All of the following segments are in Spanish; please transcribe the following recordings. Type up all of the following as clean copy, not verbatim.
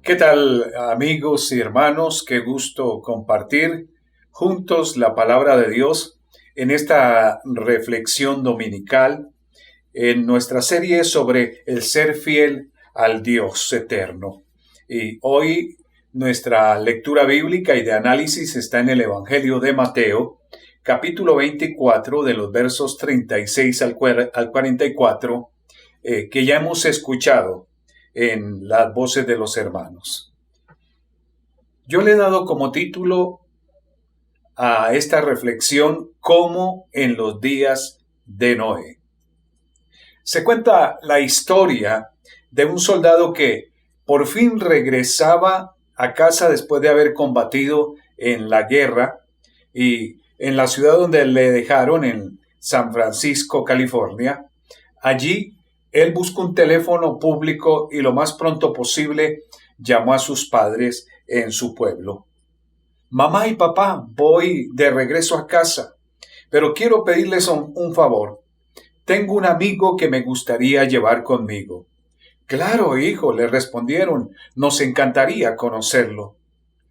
¿Qué tal, amigos y hermanos? Qué gusto compartir juntos la palabra de Dios en esta reflexión dominical en nuestra serie sobre el ser fiel al Dios eterno. Y hoy nuestra lectura bíblica y de análisis está en el Evangelio de Mateo, capítulo 24, de los versos 36 al 44, que ya hemos escuchado en las voces de los hermanos. Yo le he dado como título a esta reflexión como en los días de Noé. Se cuenta la historia de un soldado que por fin regresaba a casa después de haber combatido en la guerra y en la ciudad donde le dejaron, en San Francisco, California. Allí él buscó un teléfono público y lo más pronto posible llamó a sus padres en su pueblo. Mamá y papá, voy de regreso a casa, pero quiero pedirles un favor. Tengo un amigo que me gustaría llevar conmigo. Claro, hijo, le respondieron, nos encantaría conocerlo.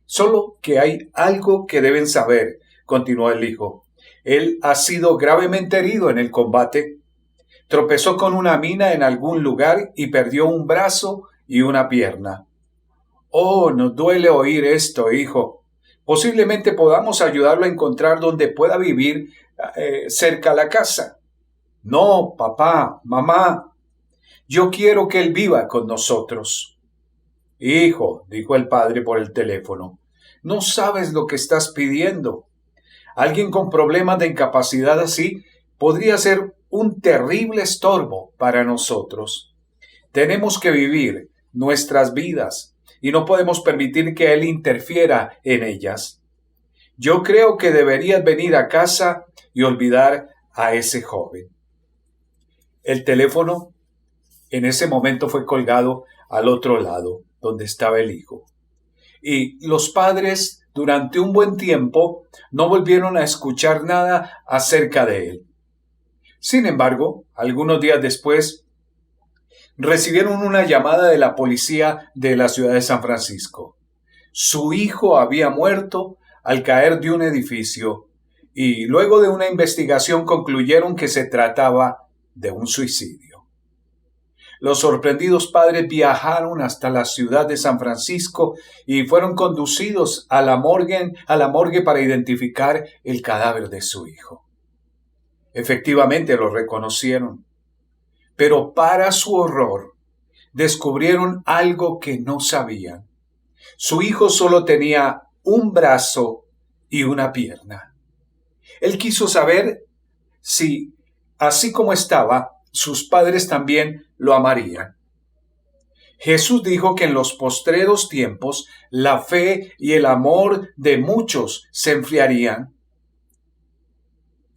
Solo que hay algo que deben saber, continuó el hijo. Él ha sido gravemente herido en el combate. Tropezó con una mina en algún lugar y perdió un brazo y una pierna. Oh, nos duele oír esto, hijo. Posiblemente podamos ayudarlo a encontrar donde pueda vivir cerca a la casa. No, papá, mamá, yo quiero que él viva con nosotros. Hijo, dijo el padre por el teléfono, no sabes lo que estás pidiendo. Alguien con problemas de incapacidad así podría ser un terrible estorbo para nosotros. Tenemos que vivir nuestras vidas y no podemos permitir que él interfiera en ellas. Yo creo que deberías venir a casa y olvidar a ese joven. El teléfono en ese momento fue colgado al otro lado, donde estaba el hijo. Y los padres, durante un buen tiempo, no volvieron a escuchar nada acerca de él. Sin embargo, algunos días después, recibieron una llamada de la policía de la ciudad de San Francisco. Su hijo había muerto al caer de un edificio y luego de una investigación concluyeron que se trataba de un suicidio. Los sorprendidos padres viajaron hasta la ciudad de San Francisco y fueron conducidos a la morgue para identificar el cadáver de su hijo. Efectivamente lo reconocieron, pero para su horror descubrieron algo que no sabían. Su hijo solo tenía un brazo y una pierna. Él quiso saber si, así como estaba, sus padres también lo amarían. Jesús dijo que en los postreros tiempos la fe y el amor de muchos se enfriarían.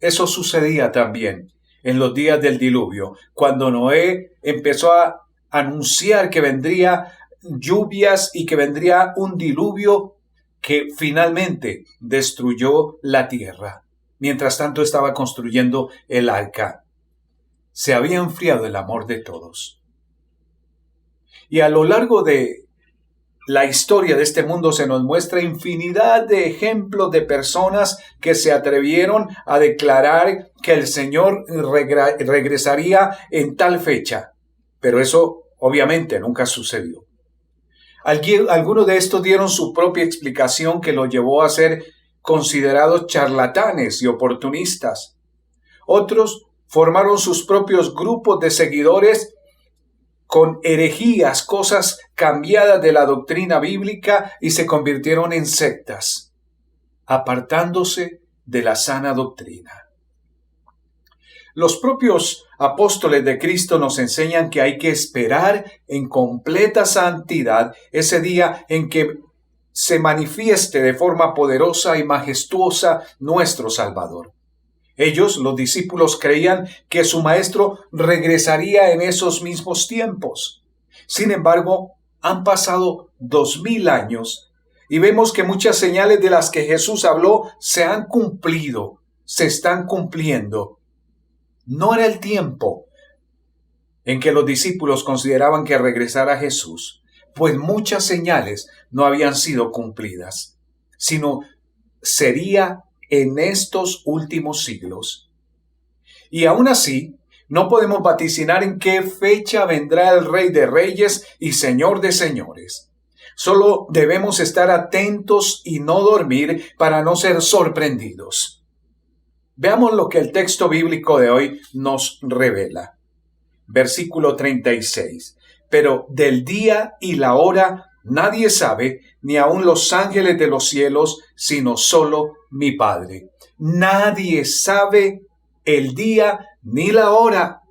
Eso sucedía también en los días del diluvio, cuando Noé empezó a anunciar que vendría lluvias y que vendría un diluvio que finalmente destruyó la tierra. Mientras tanto estaba construyendo el arca. Se había enfriado el amor de todos. Y a lo largo de la historia de este mundo se nos muestra infinidad de ejemplos de personas que se atrevieron a declarar que el Señor regresaría en tal fecha. Pero eso obviamente nunca sucedió. Algunos de estos dieron su propia explicación que lo llevó a ser considerados charlatanes y oportunistas. Otros formaron sus propios grupos de seguidores con herejías, cosas cambiadas de la doctrina bíblica y se convirtieron en sectas, apartándose de la sana doctrina. Los propios apóstoles de Cristo nos enseñan que hay que esperar en completa santidad ese día en que se manifieste de forma poderosa y majestuosa nuestro Salvador. Ellos, los discípulos, creían que su maestro regresaría en esos mismos tiempos. Sin embargo, han pasado 2000 años y vemos que muchas señales de las que Jesús habló se han cumplido, se están cumpliendo. No era el tiempo en que los discípulos consideraban que regresara Jesús, pues muchas señales no habían sido cumplidas, sino sería en estos últimos siglos. Y aún así, no podemos vaticinar en qué fecha vendrá el Rey de Reyes y Señor de Señores. Solo debemos estar atentos y no dormir para no ser sorprendidos. Veamos lo que el texto bíblico de hoy nos revela. Versículo 36. Pero del día y la hora nadie sabe, ni aun los ángeles de los cielos, sino solo mi Padre. Nadie sabe el día ni la hora.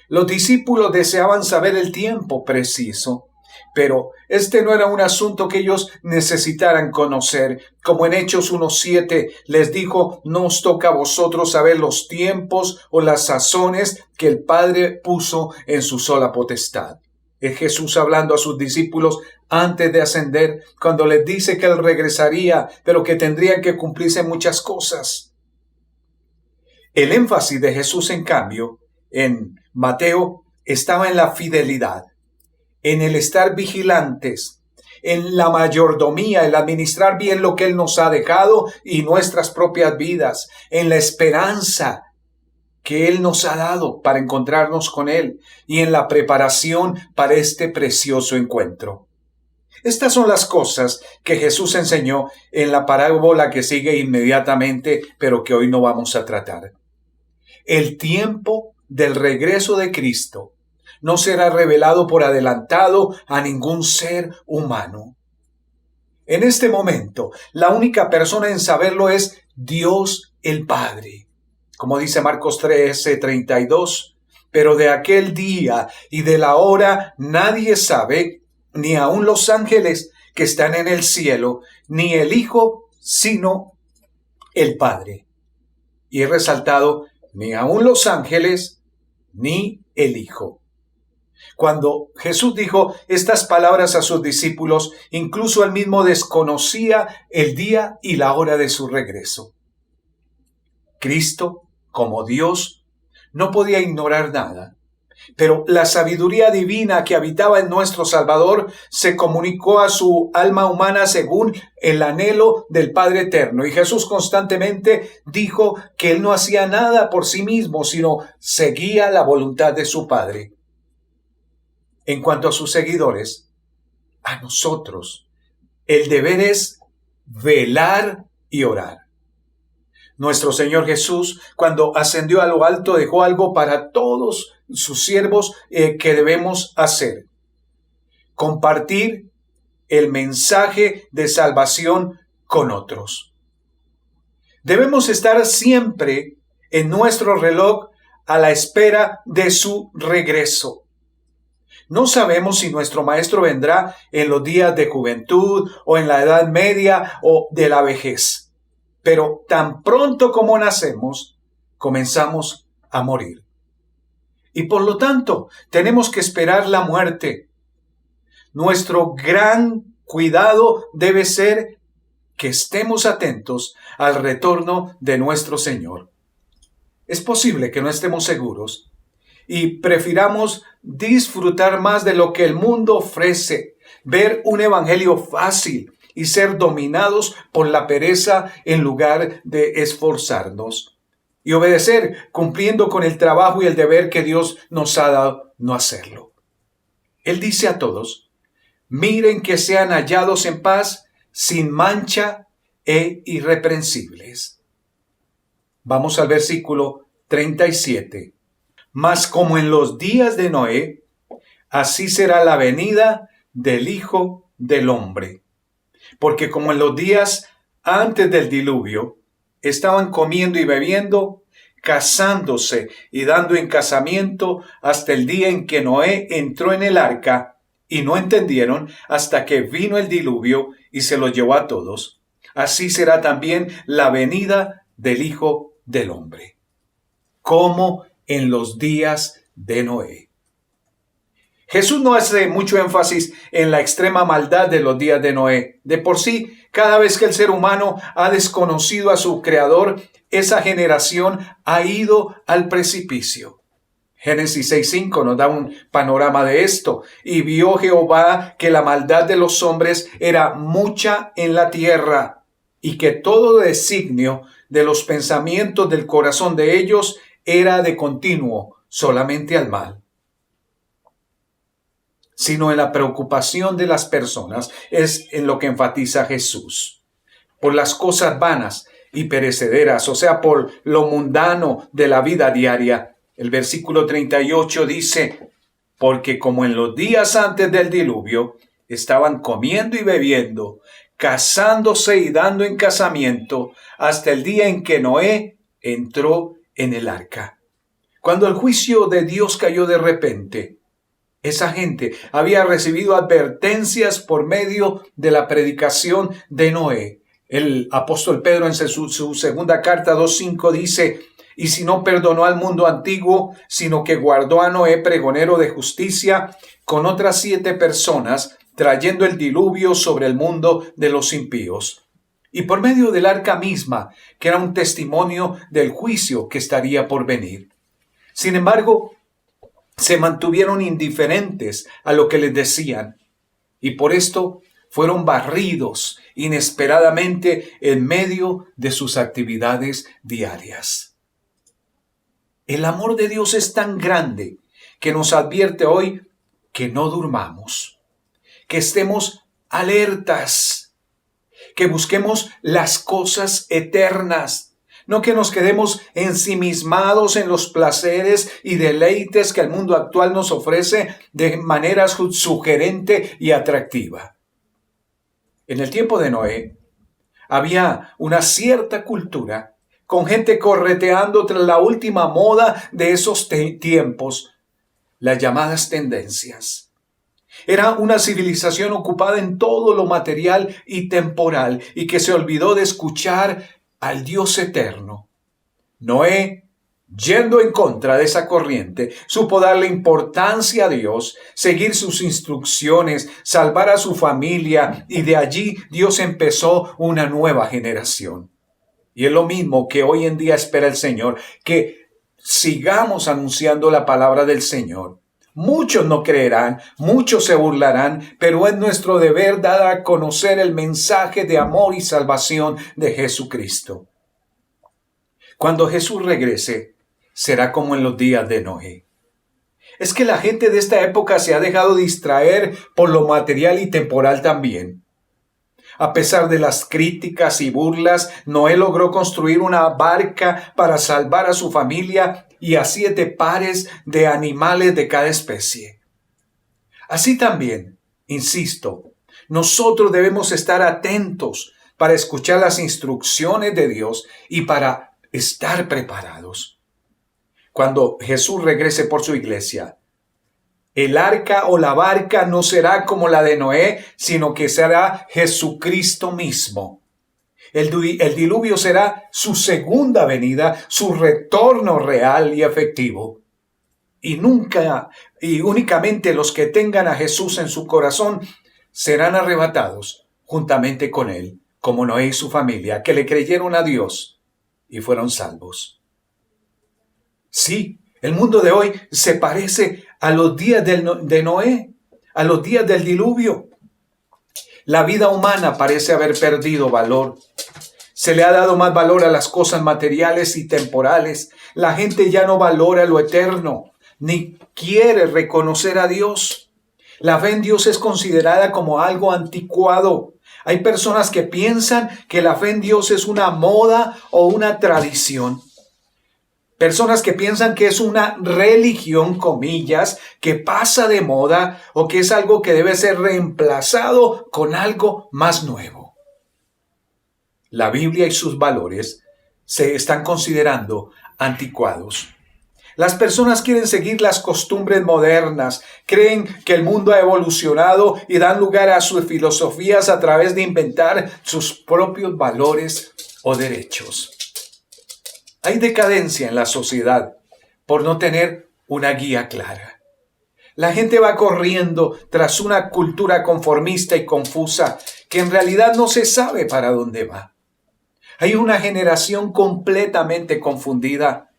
Los discípulos deseaban saber el tiempo preciso, pero este no era un asunto que ellos necesitaran conocer. Como en Hechos 1:7 les dijo, no os toca a vosotros saber los tiempos o las sazones que el Padre puso en su sola potestad. Es Jesús hablando a sus discípulos antes de ascender, cuando les dice que Él regresaría, pero que tendrían que cumplirse muchas cosas. El énfasis de Jesús, en cambio, en Mateo, estaba en la fidelidad, en el estar vigilantes, en la mayordomía, el administrar bien lo que Él nos ha dejado y nuestras propias vidas, en la esperanza que Él nos ha dado para encontrarnos con Él y en la preparación para este precioso encuentro. Estas son las cosas que Jesús enseñó en la parábola que sigue inmediatamente, pero que hoy no vamos a tratar. El tiempo del regreso de Cristo no será revelado por adelantado a ningún ser humano. En este momento, la única persona en saberlo es Dios el Padre. Como dice Marcos 13:32, pero de aquel día y de la hora nadie sabe, ni aun los ángeles que están en el cielo, ni el Hijo, sino el Padre. Y he resaltado, ni aun los ángeles, ni el Hijo. Cuando Jesús dijo estas palabras a sus discípulos, incluso él mismo desconocía el día y la hora de su regreso. Cristo, como Dios, no podía ignorar nada, pero la sabiduría divina que habitaba en nuestro Salvador se comunicó a su alma humana según el anhelo del Padre Eterno. Y Jesús constantemente dijo que Él no hacía nada por sí mismo, sino seguía la voluntad de su Padre. En cuanto a sus seguidores, a nosotros, el deber es velar y orar. Nuestro Señor Jesús, cuando ascendió a lo alto, dejó algo para todos sus siervos que debemos hacer. Compartir el mensaje de salvación con otros. Debemos estar siempre en nuestro reloj a la espera de su regreso. No sabemos si nuestro Maestro vendrá en los días de juventud o en la edad media o de la vejez. Pero tan pronto como nacemos, comenzamos a morir. Y por lo tanto, tenemos que esperar la muerte. Nuestro gran cuidado debe ser que estemos atentos al retorno de nuestro Señor. Es posible que no estemos seguros y prefiramos disfrutar más de lo que el mundo ofrece, ver un evangelio fácil y ser dominados por la pereza en lugar de esforzarnos y obedecer, cumpliendo con el trabajo y el deber que Dios nos ha dado, no hacerlo. Él dice a todos, miren que sean hallados en paz, sin mancha e irreprensibles. Vamos al versículo 37. Mas como en los días de Noé, así será la venida del Hijo del Hombre. Porque como en los días antes del diluvio, estaban comiendo y bebiendo, casándose y dando en casamiento hasta el día en que Noé entró en el arca, y no entendieron hasta que vino el diluvio y se los llevó a todos. Así será también la venida del Hijo del Hombre. Como en los días de Noé. Jesús no hace mucho énfasis en la extrema maldad de los días de Noé. De por sí, cada vez que el ser humano ha desconocido a su Creador, esa generación ha ido al precipicio. Génesis 6:5 nos da un panorama de esto. Y vio Jehová que la maldad de los hombres era mucha en la tierra, y que todo designio de los pensamientos del corazón de ellos era de continuo solamente al mal. Sino en la preocupación de las personas es en lo que enfatiza Jesús. Por las cosas vanas y perecederas, o sea, por lo mundano de la vida diaria. El versículo 38 dice, porque como en los días antes del diluvio, estaban comiendo y bebiendo, casándose y dando en casamiento, hasta el día en que Noé entró en el arca. Cuando el juicio de Dios cayó de repente, esa gente había recibido advertencias por medio de la predicación de Noé. El apóstol Pedro en su segunda carta 2:5 dice, y si no perdonó al mundo antiguo, sino que guardó a Noé pregonero de justicia con otras 7 personas, trayendo el diluvio sobre el mundo de los impíos. Y por medio del arca misma, que era un testimonio del juicio que estaría por venir. Sin embargo, se mantuvieron indiferentes a lo que les decían, y por esto fueron barridos inesperadamente en medio de sus actividades diarias. El amor de Dios es tan grande que nos advierte hoy que no durmamos, que estemos alertas, que busquemos las cosas eternas, no que nos quedemos ensimismados en los placeres y deleites que el mundo actual nos ofrece de manera sugerente y atractiva. En el tiempo de Noé había una cierta cultura con gente correteando tras la última moda de esos tiempos, las llamadas tendencias. Era una civilización ocupada en todo lo material y temporal y que se olvidó de escuchar al Dios eterno. Noé, yendo en contra de esa corriente, supo darle importancia a Dios, seguir sus instrucciones, salvar a su familia, y de allí Dios empezó una nueva generación. Y es lo mismo que hoy en día espera el Señor, que sigamos anunciando la palabra del Señor. Muchos no creerán, muchos se burlarán, pero es nuestro deber dar a conocer el mensaje de amor y salvación de Jesucristo. Cuando Jesús regrese, será como en los días de Noé. Es que la gente de esta época se ha dejado distraer por lo material y temporal también. A pesar de las críticas y burlas, Noé logró construir una barca para salvar a su familia y a 7 pares de animales de cada especie. Así también, insisto, nosotros debemos estar atentos para escuchar las instrucciones de Dios y para estar preparados. Cuando Jesús regrese por su iglesia, el arca o la barca no será como la de Noé, sino que será Jesucristo mismo. El diluvio será su segunda venida, su retorno real y efectivo. Y únicamente los que tengan a Jesús en su corazón serán arrebatados juntamente con él, como Noé y su familia, que le creyeron a Dios y fueron salvos. Sí, el mundo de hoy se parece a los días de Noé, a los días del diluvio. La vida humana parece haber perdido valor. Se le ha dado más valor a las cosas materiales y temporales. La gente ya no valora lo eterno, ni quiere reconocer a Dios. La fe en Dios es considerada como algo anticuado. Hay personas que piensan que la fe en Dios es una moda o una tradición. Personas que piensan que es una religión, comillas, que pasa de moda o que es algo que debe ser reemplazado con algo más nuevo. La Biblia y sus valores se están considerando anticuados. Las personas quieren seguir las costumbres modernas, creen que el mundo ha evolucionado y dan lugar a sus filosofías a través de inventar sus propios valores o derechos. Hay decadencia en la sociedad por no tener una guía clara. La gente va corriendo tras una cultura conformista y confusa que en realidad no se sabe para dónde va. Hay una generación completamente confundida.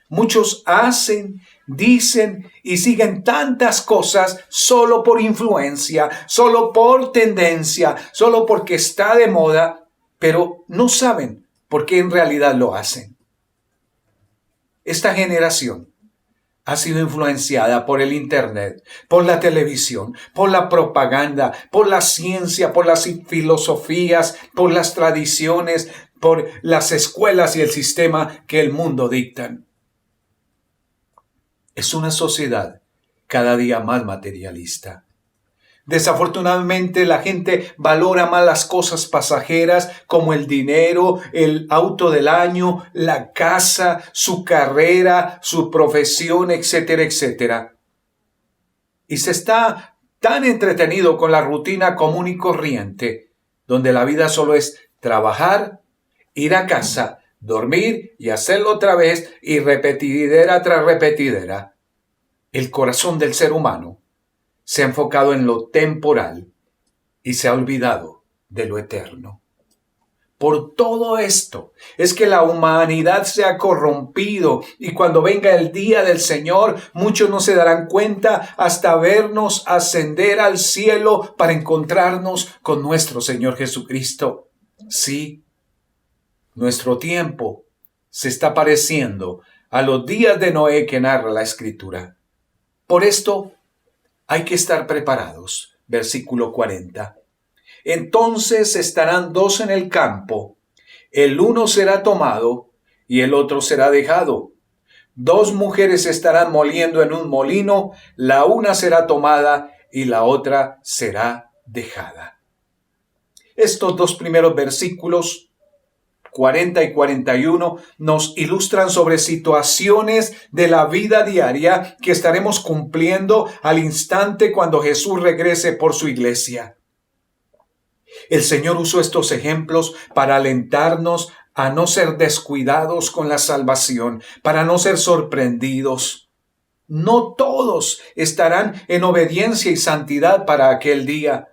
Muchos hacen, dicen y siguen tantas cosas solo por influencia, solo por tendencia, solo porque está de moda, pero no saben por qué en realidad lo hacen. Esta generación ha sido influenciada por el Internet, por la televisión, por la propaganda, por la ciencia, por las filosofías, por las tradiciones, por las escuelas y el sistema que el mundo dictan. Es una sociedad cada día más materialista. Desafortunadamente la gente valora más las cosas pasajeras como el dinero, el auto del año, la casa, su carrera, su profesión, etcétera, etcétera. Y se está tan entretenido con la rutina común y corriente, donde la vida solo es trabajar, ir a casa, dormir y hacerlo otra vez y repetidera tras repetidera. El corazón del ser humano se ha enfocado en lo temporal y se ha olvidado de lo eterno. Por todo esto es que la humanidad se ha corrompido y cuando venga el día del Señor, muchos no se darán cuenta hasta vernos ascender al cielo para encontrarnos con nuestro Señor Jesucristo. Sí, nuestro tiempo se está pareciendo a los días de Noé que narra la Escritura. Por esto hay que estar preparados. Versículo 40. Entonces estarán dos en el campo, el uno será tomado y el otro será dejado. Dos mujeres estarán moliendo en un molino, la una será tomada y la otra será dejada. Estos dos primeros versículos 40 y 41 nos ilustran sobre situaciones de la vida diaria que estaremos cumpliendo al instante cuando Jesús regrese por su iglesia. El Señor usó estos ejemplos para alentarnos a no ser descuidados con la salvación, para no ser sorprendidos. No todos estarán en obediencia y santidad para aquel día.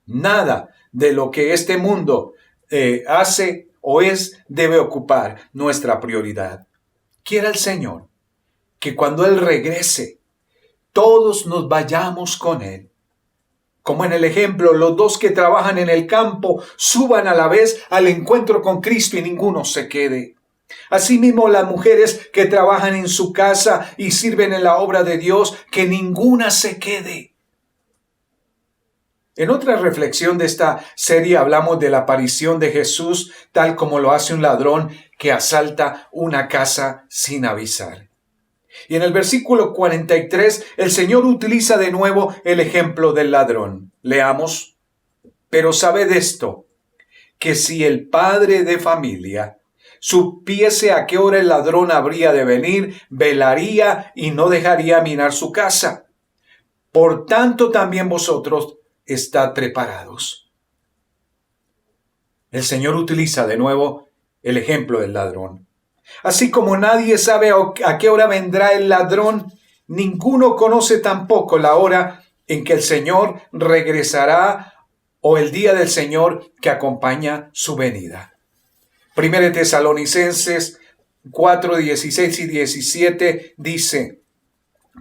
Nada de lo que este mundo hace o es debe ocupar nuestra prioridad. Quiera el Señor que cuando Él regrese, todos nos vayamos con Él. Como en el ejemplo, los dos que trabajan en el campo suban a la vez al encuentro con Cristo y ninguno se quede. Asimismo, las mujeres que trabajan en su casa y sirven en la obra de Dios, que ninguna se quede. En otra reflexión de esta serie hablamos de la aparición de Jesús, tal como lo hace un ladrón que asalta una casa sin avisar. Y en el versículo 43, el Señor utiliza de nuevo el ejemplo del ladrón. Leamos: pero sabed esto, que si el padre de familia supiese a qué hora el ladrón habría de venir, velaría y no dejaría minar su casa. Por tanto, también vosotros estad preparados. El Señor utiliza de nuevo el ejemplo del ladrón. Así como nadie sabe a qué hora vendrá el ladrón, ninguno conoce tampoco la hora en que el Señor regresará o el día del Señor que acompaña su venida. 1 Tesalonicenses 4, 16 y 17 dice: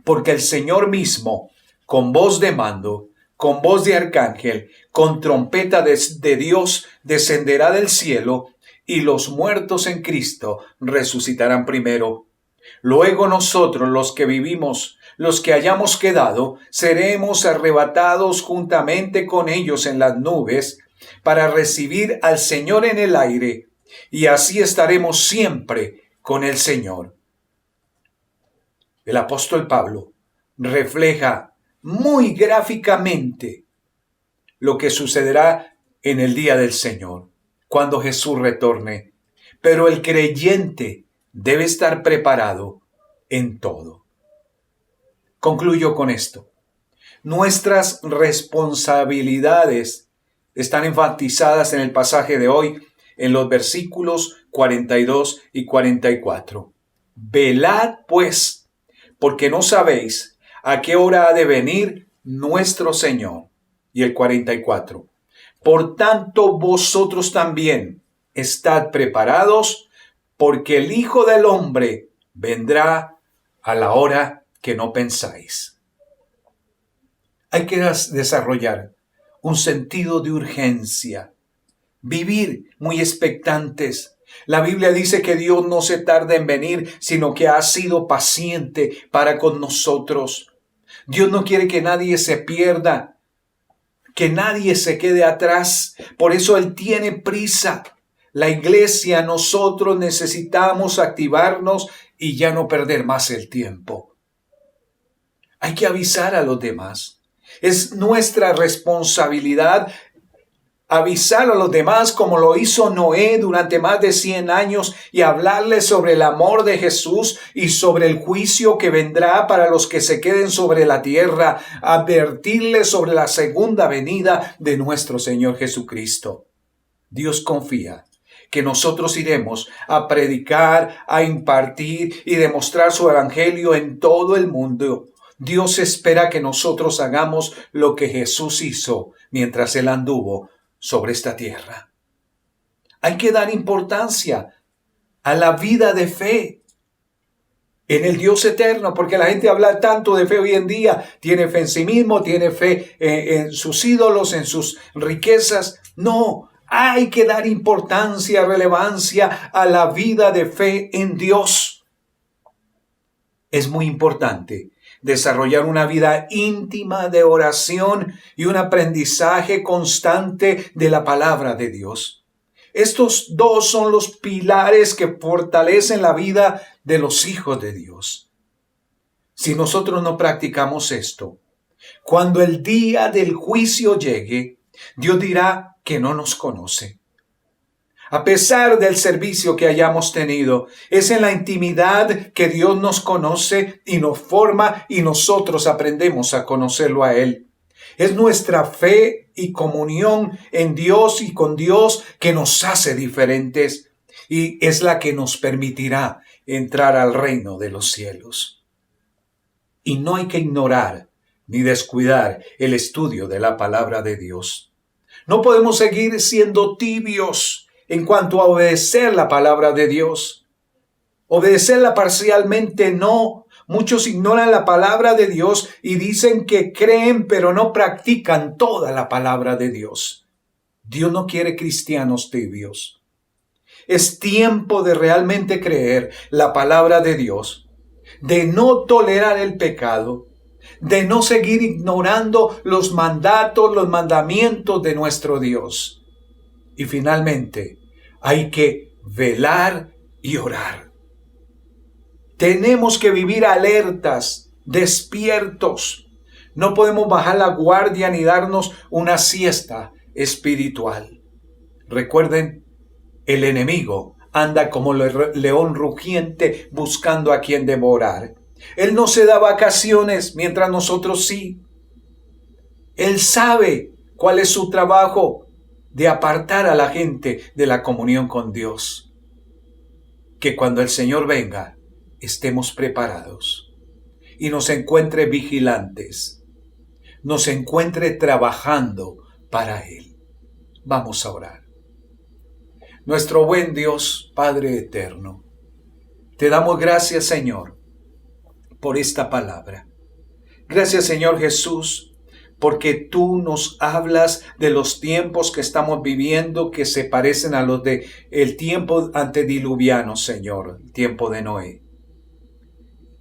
porque el Señor mismo, con voz de mando, con voz de arcángel, con trompeta de Dios, descenderá del cielo, y los muertos en Cristo resucitarán primero. Luego nosotros, los que vivimos, los que hayamos quedado, seremos arrebatados juntamente con ellos en las nubes, para recibir al Señor en el aire, y así estaremos siempre con el Señor. El apóstol Pablo refleja muy gráficamente lo que sucederá en el día del Señor, cuando Jesús retorne. Pero el creyente debe estar preparado en todo. Concluyo con esto. Nuestras responsabilidades están enfatizadas en el pasaje de hoy, en los versículos 42 y 44. Velad, pues, porque no sabéis a qué hora ha de venir nuestro Señor. Y el 44. Por tanto, vosotros también estad preparados, porque el Hijo del Hombre vendrá a la hora que no pensáis. Hay que desarrollar un sentido de urgencia, vivir muy expectantes. La Biblia dice que Dios no se tarda en venir, sino que ha sido paciente para con nosotros. Dios no quiere que nadie se pierda, que nadie se quede atrás. Por eso Él tiene prisa. La iglesia, nosotros necesitamos activarnos y ya no perder más el tiempo. Hay que avisar a los demás. Es nuestra responsabilidad avisar a los demás como lo hizo Noé durante más de 100 años y hablarles sobre el amor de Jesús y sobre el juicio que vendrá para los que se queden sobre la tierra, advertirles sobre la segunda venida de nuestro Señor Jesucristo. Dios confía que nosotros iremos a predicar, a impartir y demostrar su evangelio en todo el mundo. Dios espera que nosotros hagamos lo que Jesús hizo mientras Él anduvo sobre esta tierra. Hay que dar importancia a la vida de fe en el Dios eterno, porque la gente habla tanto de fe hoy en día. Tiene fe en sí mismo, tiene fe en sus ídolos, en sus riquezas. No, hay que dar importancia, relevancia a la vida de fe en Dios. Es muy importante desarrollar una vida íntima de oración y un aprendizaje constante de la palabra de Dios. Estos dos son los pilares que fortalecen la vida de los hijos de Dios. Si nosotros no practicamos esto, cuando el día del juicio llegue, Dios dirá que no nos conoce. A pesar del servicio que hayamos tenido, es en la intimidad que Dios nos conoce y nos forma y nosotros aprendemos a conocerlo a Él. Es nuestra fe y comunión en Dios y con Dios que nos hace diferentes y es la que nos permitirá entrar al reino de los cielos. Y no hay que ignorar ni descuidar el estudio de la palabra de Dios. No podemos seguir siendo tibios en cuanto a obedecer la palabra de Dios. Obedecerla parcialmente no. Muchos ignoran la palabra de Dios y dicen que creen pero no practican toda la palabra de Dios. Dios no quiere cristianos tibios. Es tiempo de realmente creer la palabra de Dios, de no tolerar el pecado, de no seguir ignorando los mandatos, los mandamientos de nuestro Dios. Y finalmente, hay que velar y orar. Tenemos que vivir alertas, despiertos. No podemos bajar la guardia ni darnos una siesta espiritual. Recuerden, el enemigo anda como león rugiente buscando a quien devorar. Él no se da vacaciones mientras nosotros sí. Él sabe cuál es su trabajo, de apartar a la gente de la comunión con Dios. Que cuando el Señor venga, estemos preparados y nos encuentre vigilantes, nos encuentre trabajando para Él. Vamos a orar. Nuestro buen Dios, Padre eterno, te damos gracias, Señor, por esta palabra. Gracias, Señor Jesús, porque tú nos hablas de los tiempos que estamos viviendo que se parecen a los de el tiempo antediluviano, Señor, el tiempo de Noé.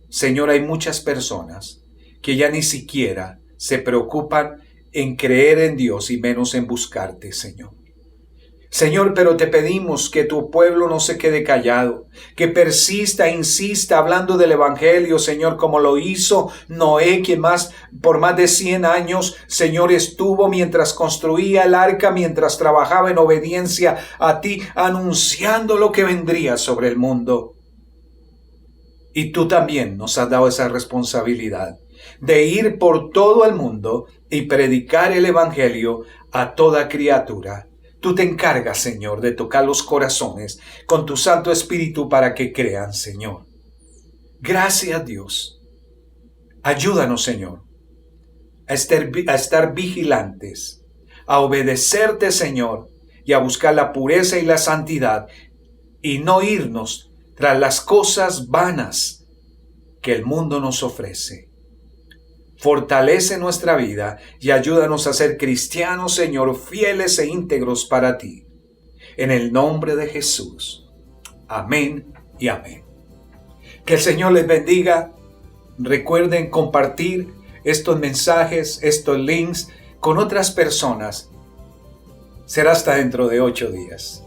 Señor, hay muchas personas que ya ni siquiera se preocupan en creer en Dios y menos en buscarte, Señor. Señor, pero te pedimos que tu pueblo no se quede callado, que persista, insista hablando del evangelio, Señor, como lo hizo Noé, quien por más de 100 años, Señor, estuvo mientras construía el arca, mientras trabajaba en obediencia a ti, anunciando lo que vendría sobre el mundo. Y tú también nos has dado esa responsabilidad de ir por todo el mundo y predicar el evangelio a toda criatura. Tú te encargas, Señor, de tocar los corazones con tu Santo Espíritu para que crean, Señor. Gracias, Dios. Ayúdanos, Señor, a estar vigilantes, a obedecerte, Señor, y a buscar la pureza y la santidad y no irnos tras las cosas vanas que el mundo nos ofrece. Fortalece nuestra vida y ayúdanos a ser cristianos, Señor, fieles e íntegros para ti. En el nombre de Jesús. Amén y amén. Que el Señor les bendiga. Recuerden compartir estos mensajes, estos links con otras personas. Será hasta dentro de 8 días.